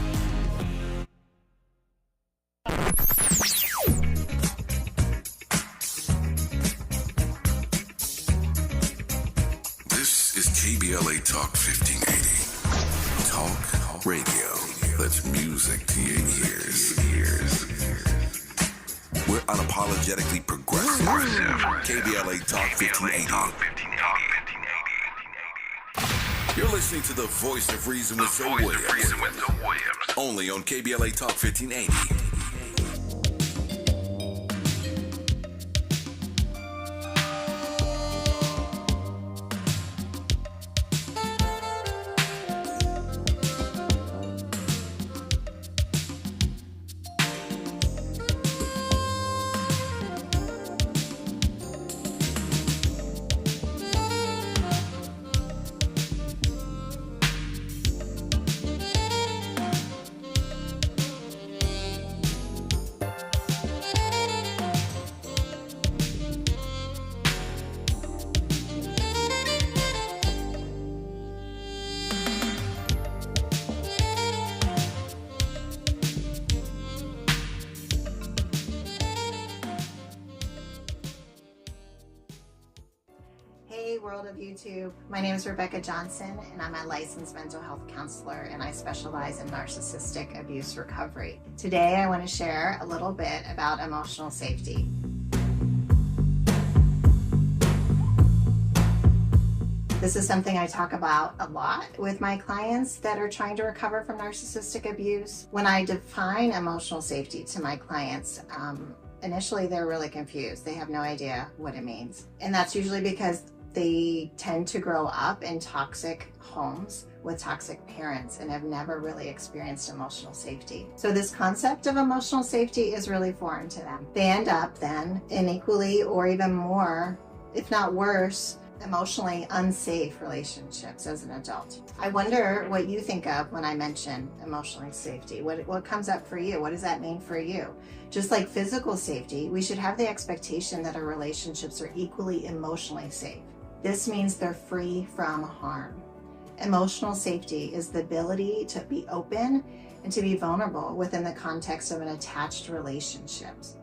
[SPEAKER 11] This is KBLA Talk 1580. Talk radio. That's music to your ears. unapologetically progressive. KBLA Talk 1580. You're listening to the Voice of Reason with Zoe Williams. Only on KBLA Talk 1580.
[SPEAKER 2] World of YouTube. My name is Rebecca Johnson, and I'm a licensed mental health counselor, and I specialize in narcissistic abuse recovery. Today, I want to share a little bit about emotional safety. This is something I talk about a lot with my clients that are trying to recover from narcissistic abuse. When I define emotional safety to my clients, initially they're really confused. They have no idea what it means. And that's usually because they tend to grow up in toxic homes with toxic parents and have never really experienced emotional safety. So this concept of emotional safety is really foreign to them. They end up then in equally or even more, if not worse, emotionally unsafe relationships as an adult. I wonder what you think of when I mention emotional safety. What comes up for you? What does that mean for you? Just like physical safety, we should have the expectation that our relationships are equally emotionally safe. This means they're free from harm. Emotional safety is the ability to be open and to be vulnerable within the context of an attached relationships.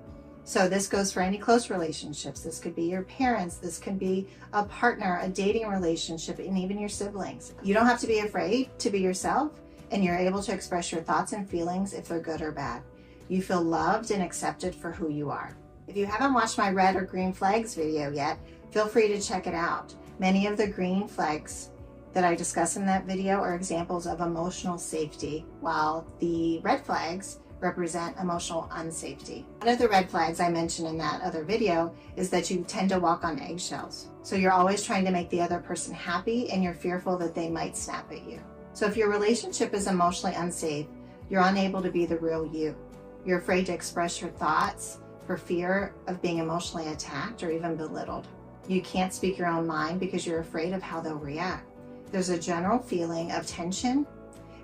[SPEAKER 2] So this goes for any close relationships. This could be your parents, this could be a partner, a dating relationship, and even your siblings. You don't have to be afraid to be yourself, and you're able to express your thoughts and feelings if they're good or bad. You feel loved and accepted for who you are. If you haven't watched my red or green flags video yet, feel free to check it out. Many of the green flags that I discuss in that video are examples of emotional safety, while the red flags represent emotional unsafety. One of the red flags I mentioned in that other video is that you tend to walk on eggshells. So you're always trying to make the other person happy and you're fearful that they might snap at you. So if your relationship is emotionally unsafe, you're unable to be the real you. You're afraid to express your thoughts for fear of being emotionally attacked or even belittled. You can't speak your own mind because you're afraid of how they'll react. There's a general feeling of tension,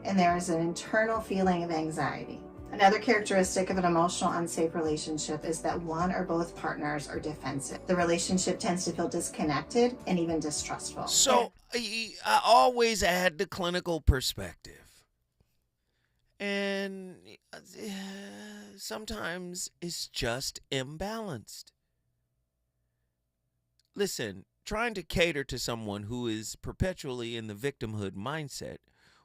[SPEAKER 2] and there is an internal feeling of anxiety. Another characteristic of an emotional unsafe relationship is that one or both partners are defensive. The relationship tends to feel disconnected and even distrustful.
[SPEAKER 10] So I always add the clinical perspective. And sometimes it's just imbalanced. Listen, trying to cater to someone who is perpetually in the victimhood mindset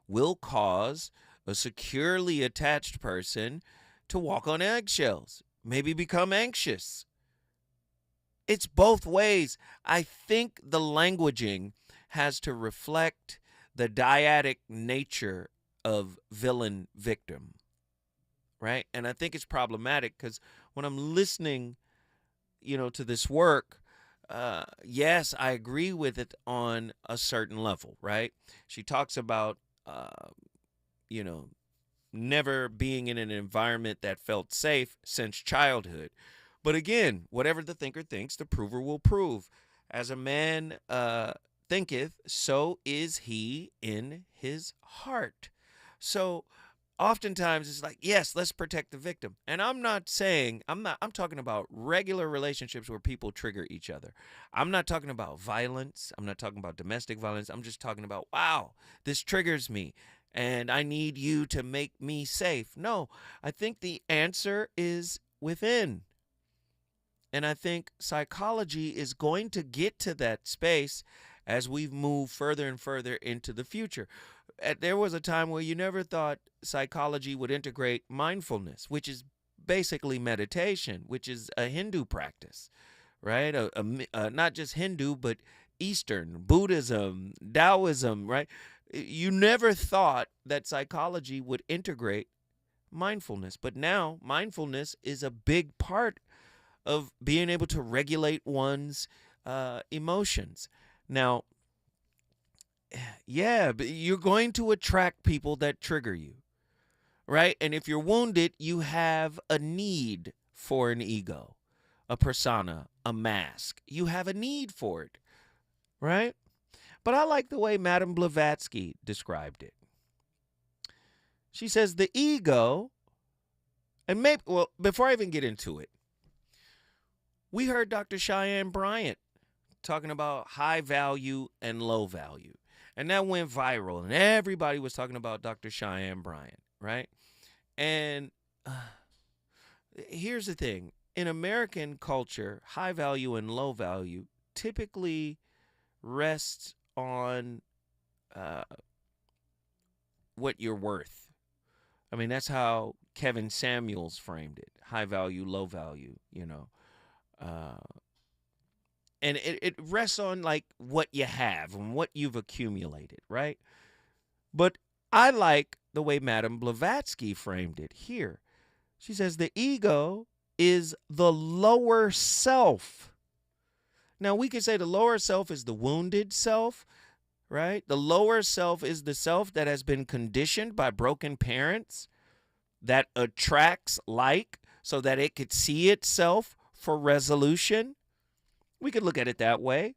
[SPEAKER 10] will cause a securely attached person to walk on eggshells, maybe become anxious. It's both ways. I think the languaging has to reflect the dyadic nature of villain victim, right? And I think it's problematic because when I'm listening, to this work, yes, I agree with it on a certain level, right? She talks about, never being in an environment that felt safe since childhood. But again, whatever the thinker thinks, the prover will prove. As a man thinketh, so is he in his heart. So oftentimes it's like, yes, let's protect the victim. And I'm talking about regular relationships where people trigger each other. I'm not talking about violence. I'm not talking about domestic violence. I'm just talking about, wow, this triggers me and I need you to make me safe. No, I think the answer is within. And I think psychology is going to get to that space as we move further and further into the future. There was a time where you never thought psychology would integrate mindfulness, which is basically meditation, which is a Hindu practice, right? Not just Hindu, but Eastern, Buddhism, Taoism, right? You never thought that psychology would integrate mindfulness, but now mindfulness is a big part of being able to regulate one's emotions. Now, yeah, but you're going to attract people that trigger you, right? And if you're wounded, you have a need for an ego, a persona, a mask. You have a need for it, right? But I like the way Madame Blavatsky described it. She says the ego, and maybe, well, before I even get into it, we heard Dr. Cheyenne Bryant talking about high value and low value. And that went viral, and everybody was talking about Dr. Cheyenne Bryant, right? And here's the thing. In American culture, high value and low value typically rests on what you're worth. I mean, that's how Kevin Samuels framed it. High value, low value, you know. And it rests on like what you have and what you've accumulated, right? But I like the way Madame Blavatsky framed it here. She says the ego is the lower self. Now, we could say the lower self is the wounded self, right? The lower self is the self that has been conditioned by broken parents, that attracts like so that it could see itself for resolution. We could look at it that way.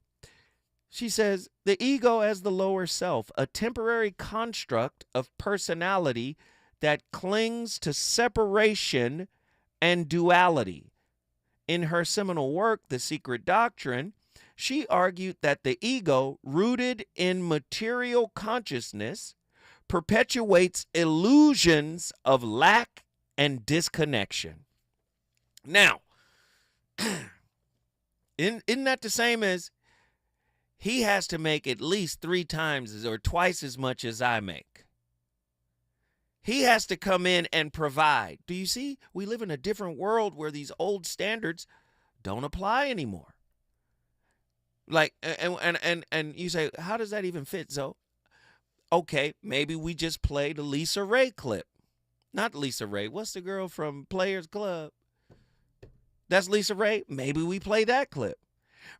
[SPEAKER 10] She says, the ego as the lower self, a temporary construct of personality that clings to separation and duality. In her seminal work, The Secret Doctrine, she argued that the ego, rooted in material consciousness, perpetuates illusions of lack and disconnection. Now, isn't that the same as he has to make at least 3 times or twice as much as I make? He has to come in and provide. Do you see? We live in a different world where these old standards don't apply anymore. Like, and you say, how does that even fit, Zoe? Okay, maybe we just play the Lisa Ray clip. Not Lisa Ray. What's the girl from Players Club? That's Lisa Ray. Maybe we play that clip.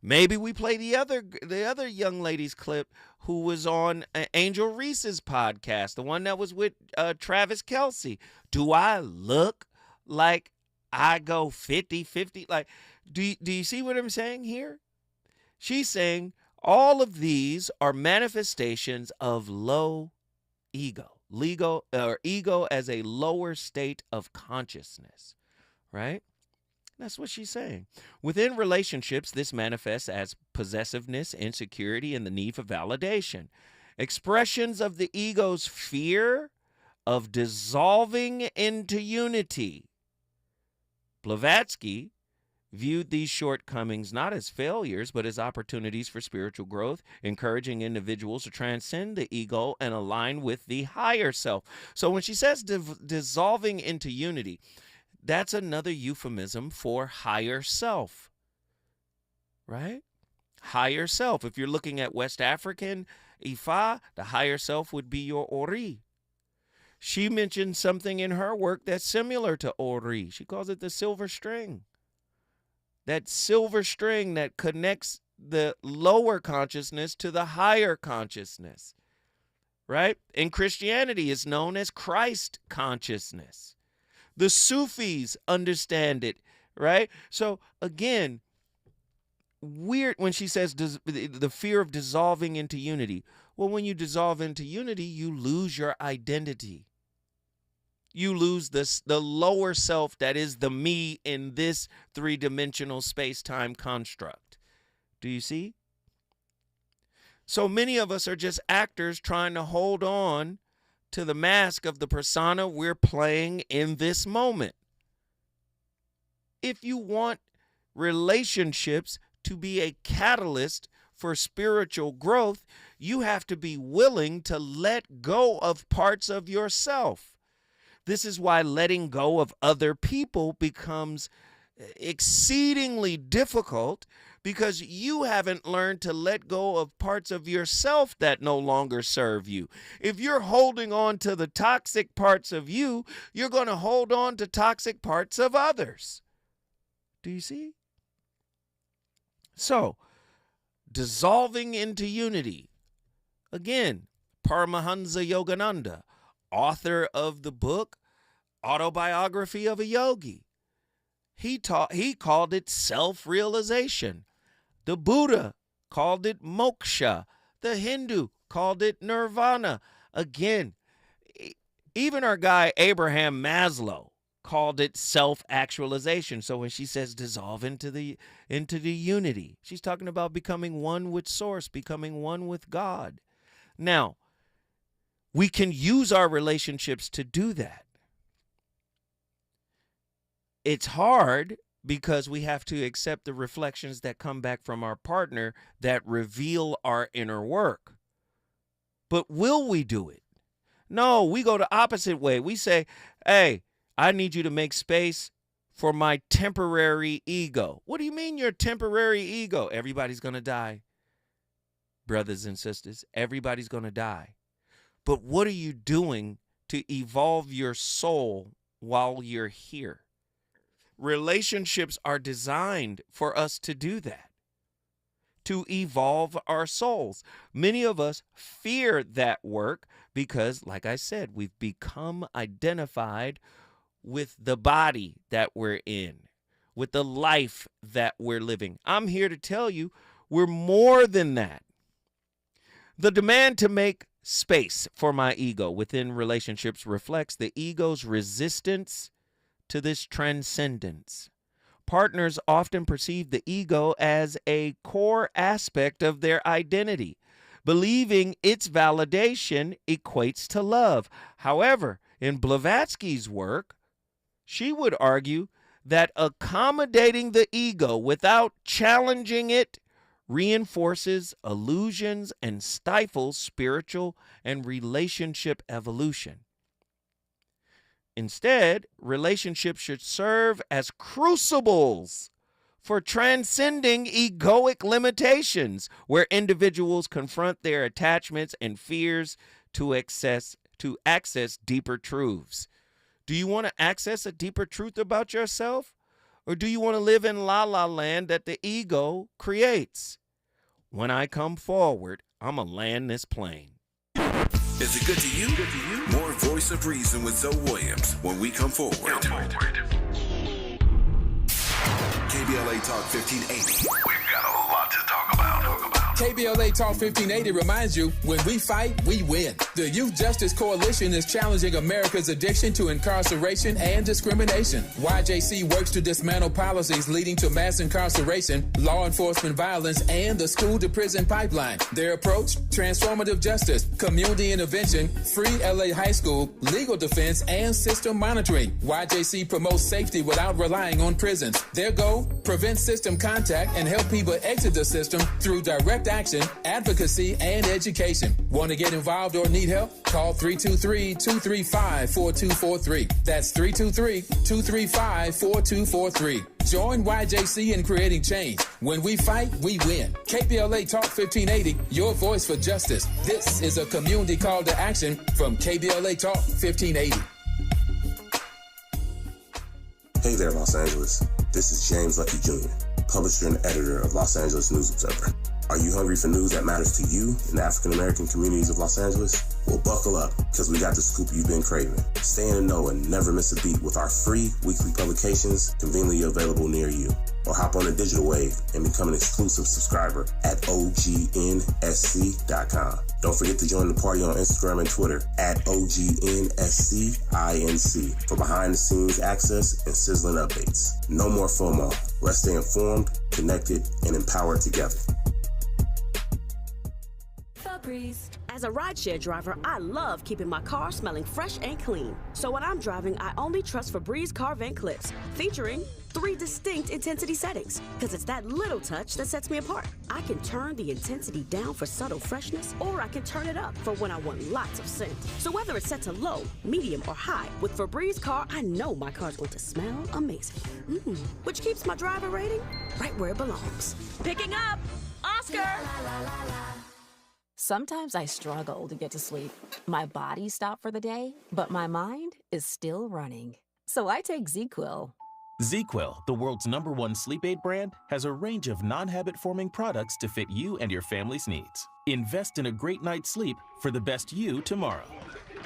[SPEAKER 10] Maybe we play the other young lady's clip who was on Angel Reese's podcast, the one that was with Travis Kelce. Do I look like I go 50-50? Like, do you see what I'm saying here? She's saying all of these are manifestations of low ego. Ego as a lower state of consciousness, right? That's what she's saying. Within relationships, this manifests as possessiveness, insecurity, and the need for validation. Expressions of the ego's fear of dissolving into unity. Blavatsky viewed these shortcomings not as failures, but as opportunities for spiritual growth, encouraging individuals to transcend the ego and align with the higher self. So when she says dissolving into unity, that's another euphemism for higher self, right? Higher self. If you're looking at West African Ifa, the higher self would be your Ori. She mentioned something in her work that's similar to Ori. She calls it the silver string. That silver string that connects the lower consciousness to the higher consciousness, right? In Christianity, it's known as Christ consciousness. The Sufis understand it, right? So again, weird when she says the fear of dissolving into unity. Well, when you dissolve into unity, you lose your identity. You lose the lower self that is the me in this 3-dimensional space-time construct. Do you see? So many of us are just actors trying to hold on to the mask of the persona we're playing in this moment. If you want relationships to be a catalyst for spiritual growth, you have to be willing to let go of parts of yourself. This is why letting go of other people becomes exceedingly difficult, because you haven't learned to let go of parts of yourself that no longer serve you. If you're holding on to the toxic parts of you, you're going to hold on to toxic parts of others. Do you see? So, dissolving into unity. Again, Paramahansa Yogananda, author of the book Autobiography of a Yogi. He called it self-realization. The Buddha called it moksha. The Hindu called it nirvana. Again, even our guy Abraham Maslow called it self-actualization. So when she says dissolve into the unity, she's talking about becoming one with Source, becoming one with God. Now, we can use our relationships to do that. It's hard because we have to accept the reflections that come back from our partner that reveal our inner work. But will we do it? No, we go the opposite way. We say, hey, I need you to make space for my temporary ego. What do you mean your temporary ego? Everybody's going to die. Brothers and sisters, everybody's going to die. But what are you doing to evolve your soul while you're here? Relationships are designed for us to do that, to evolve our souls. Many of us fear that work because, like I said, we've become identified with the body that we're in, with the life that we're living. I'm here to tell you we're more than that. The demand to make space for my ego within relationships reflects the ego's resistance to this transcendence. Partners often perceive the ego as a core aspect of their identity, believing its validation equates to love. However, in Blavatsky's work, she would argue that accommodating the ego without challenging it reinforces illusions and stifles spiritual and relationship evolution. Instead, relationships should serve as crucibles for transcending egoic limitations, where individuals confront their attachments and fears to access deeper truths. Do you want to access a deeper truth about yourself? Or do you want to live in la-la land that the ego creates? When I come forward, I'm going to land this plane.
[SPEAKER 11] Is it good to you? More Voice of Reason with Zoe Williams when we come forward. KBLA Talk 1580. We've got a lot to talk about.
[SPEAKER 3] KBLA Talk 1580 reminds you, when we fight, we win. The Youth Justice Coalition is challenging America's addiction to incarceration and discrimination. YJC works to dismantle policies leading to mass incarceration, law enforcement violence, and the school-to-prison pipeline. Their approach? Transformative justice, community intervention, free LA high school, legal defense, and system monitoring. YJC promotes safety without relying on prisons. Their goal? Prevent system contact and help people exit the system through direct action, advocacy, and education. Want to get involved or need help? Call 323-235-4243. That's 323-235-4243. Join YJC in creating change. When we fight, we win. KBLA Talk 1580, your voice for justice. This is a community call to action from KBLA Talk 1580.
[SPEAKER 5] Hey there, Los Angeles. This is James Lucky Jr., publisher and editor of Los Angeles News Observer. Are you hungry for news that matters to you in the African-American communities of Los Angeles? Well, buckle up, because we got the scoop you've been craving. Stay in the know and never miss a beat with our free weekly publications conveniently available near you. Or hop on the digital wave and become an exclusive subscriber at OGNSC.com. Don't forget to join the party on Instagram and Twitter at OGNSCINC for behind-the-scenes access and sizzling updates. No more FOMO. Let's stay informed, connected, and empowered together.
[SPEAKER 7] Febreze. As a rideshare driver, I love keeping my car smelling fresh and clean. So when I'm driving, I only trust Febreze car vent clips, featuring 3 distinct intensity settings, because it's that little touch that sets me apart. I can turn the intensity down for subtle freshness, or I can turn it up for when I want lots of scent. So whether it's set to low, medium, or high, with Febreze car, I know my car's going to smell amazing. Which keeps my driver rating right where it belongs. Picking up, Oscar!
[SPEAKER 9] Sometimes I struggle to get to sleep. My body stopped for the day, but my mind is still running. So I take ZQuil.
[SPEAKER 12] ZQuil, the world's #1 sleep aid brand, has a range of non-habit-forming products to fit you and your family's needs. Invest in a great night's sleep for the best you tomorrow.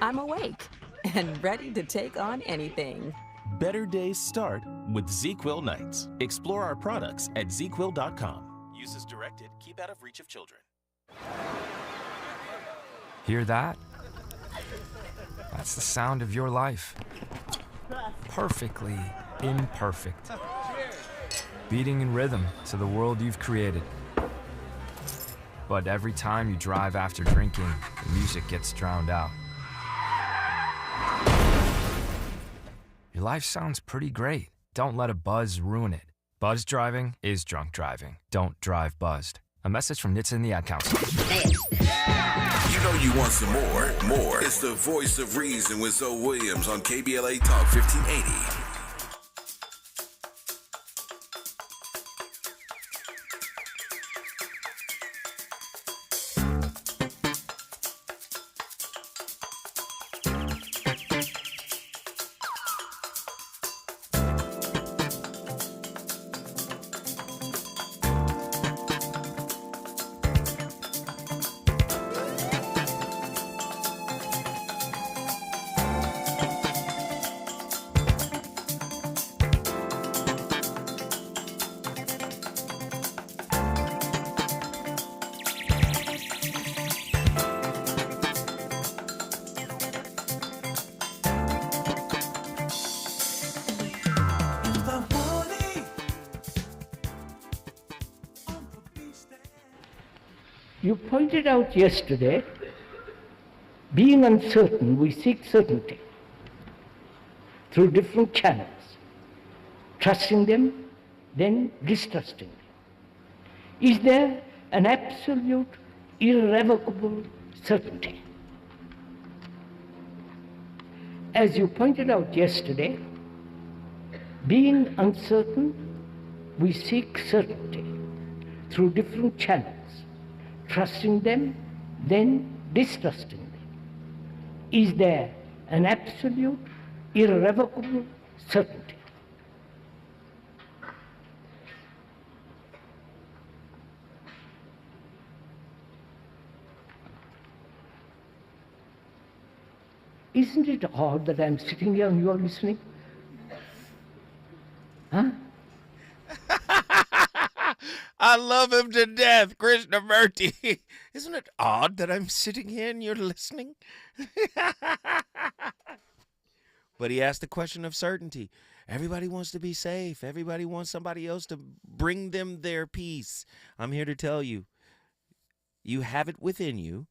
[SPEAKER 9] I'm awake and ready to take on anything.
[SPEAKER 12] Better days start with ZQuil nights. Explore our products at ZQuil.com. Use as directed. Keep out of reach of children.
[SPEAKER 13] Hear that? That's the sound of your life. Perfectly imperfect. Beating in rhythm to the world you've created. But every time you drive after drinking, the music gets drowned out. Your life sounds pretty great. Don't let a buzz ruin it. Buzz driving is drunk driving. Don't drive buzzed. A message from Nits in the Ad Council.
[SPEAKER 11] You know you want some more. More. It's the voice of reason with Zoe Williams on KBLA Talk 1580.
[SPEAKER 14] You pointed out yesterday, being uncertain, we seek certainty through different channels, trusting them, then distrusting them. Is there an absolute, irrevocable certainty? As you pointed out yesterday, being uncertain, we seek certainty through different channels, trusting them, then distrusting them. Is there an absolute, irrevocable certainty? Isn't it odd that I'm sitting here and you are listening? Huh?
[SPEAKER 10] I love him to death, Krishnamurti. Isn't it odd that I'm sitting here and you're listening? But he asked the question of certainty. Everybody wants to be safe. Everybody wants somebody else to bring them their peace. I'm here to tell you, you have it within you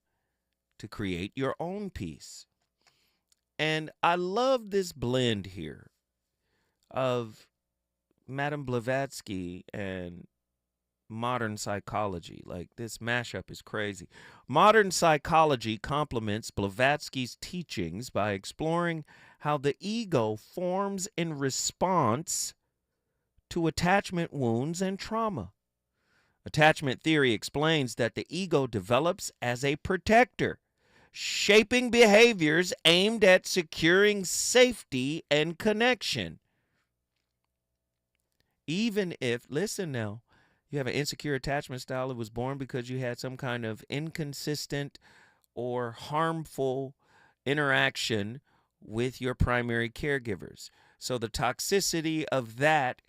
[SPEAKER 10] to create your own peace. And I love this blend here of Madame Blavatsky and modern psychology. Like, this mashup is crazy. Modern psychology complements Blavatsky's teachings by exploring how the ego forms in response to attachment wounds and trauma. Attachment theory explains that the ego develops as a protector, shaping behaviors aimed at securing safety and connection. Even if, listen now, you have an insecure attachment style that was born because you had some kind of inconsistent or harmful interaction with your primary caregivers. So the toxicity of that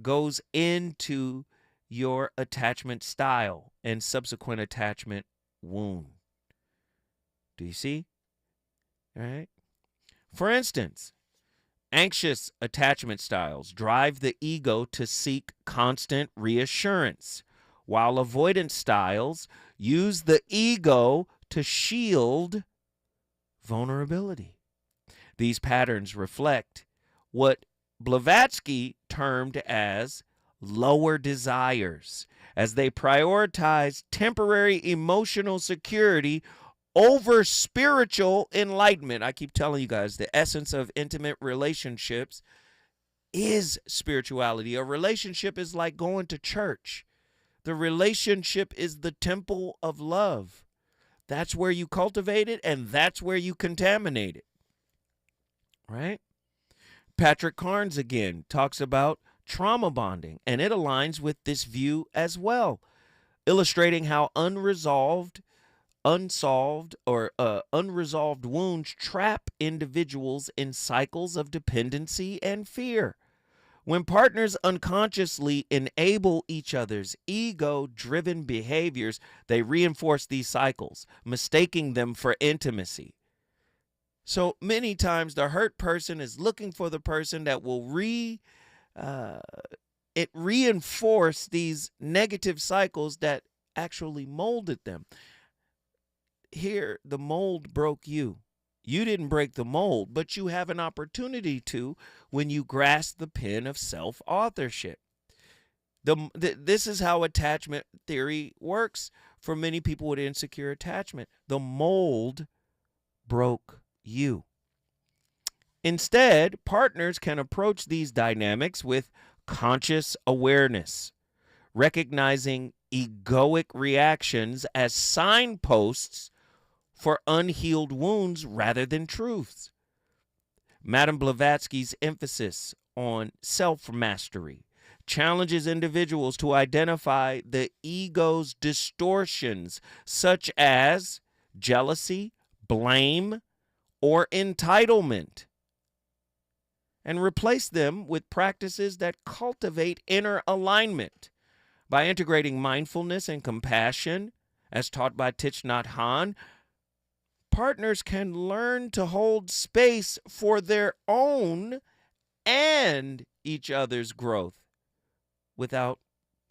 [SPEAKER 10] goes into your attachment style and subsequent attachment wound. Do you see? All right. For instance, anxious attachment styles drive the ego to seek constant reassurance, while avoidance styles use the ego to shield vulnerability. These patterns reflect what Blavatsky termed as lower desires, as they prioritize temporary emotional security over spiritual enlightenment. I keep telling you guys, the essence of intimate relationships is spirituality. A relationship is like going to church. The relationship is the temple of love. That's where you cultivate it, and that's where you contaminate it. Right? Patrick Carnes again talks about trauma bonding, and it aligns with this view as well, illustrating how unresolved wounds trap individuals in cycles of dependency and fear. When partners unconsciously enable each other's ego-driven behaviors, they reinforce these cycles, mistaking them for intimacy. So many times the hurt person is looking for the person that will reinforce these negative cycles that actually molded them. Here, the mold broke you. You didn't break the mold, but you have an opportunity to when you grasp the pen of self-authorship. This is how attachment theory works for many people with insecure attachment. The mold broke you. Instead, partners can approach these dynamics with conscious awareness, recognizing egoic reactions as signposts for unhealed wounds rather than truths. Madame Blavatsky's emphasis on self-mastery challenges individuals to identify the ego's distortions, such as jealousy, blame, or entitlement, and replace them with practices that cultivate inner alignment. By integrating mindfulness and compassion, as taught by Thich Nhat Hanh, partners can learn to hold space for their own and each other's growth without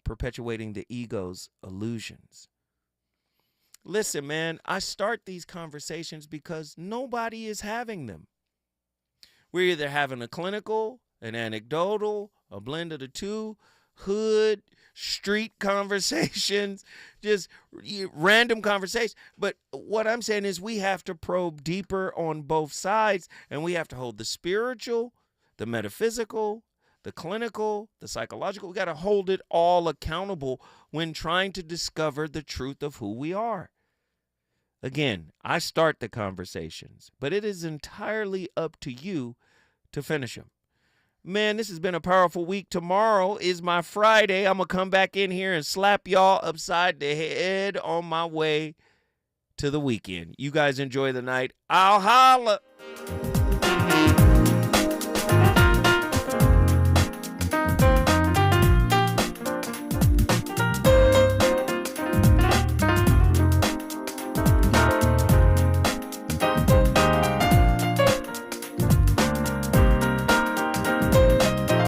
[SPEAKER 10] perpetuating the ego's illusions. Listen, man, I start these conversations because nobody is having them. We're either having a clinical, an anecdotal, a blend of the two, hood, street conversations, just random conversations. But what I'm saying is we have to probe deeper on both sides, and we have to hold the spiritual, the metaphysical, the clinical, the psychological. We got to hold it all accountable when trying to discover the truth of who we are. Again, I start the conversations, but it is entirely up to you to finish them. Man, this has been a powerful week. Tomorrow is my Friday. I'm going to come back in here and slap y'all upside the head on my way to the weekend. You guys enjoy the night. I'll holla.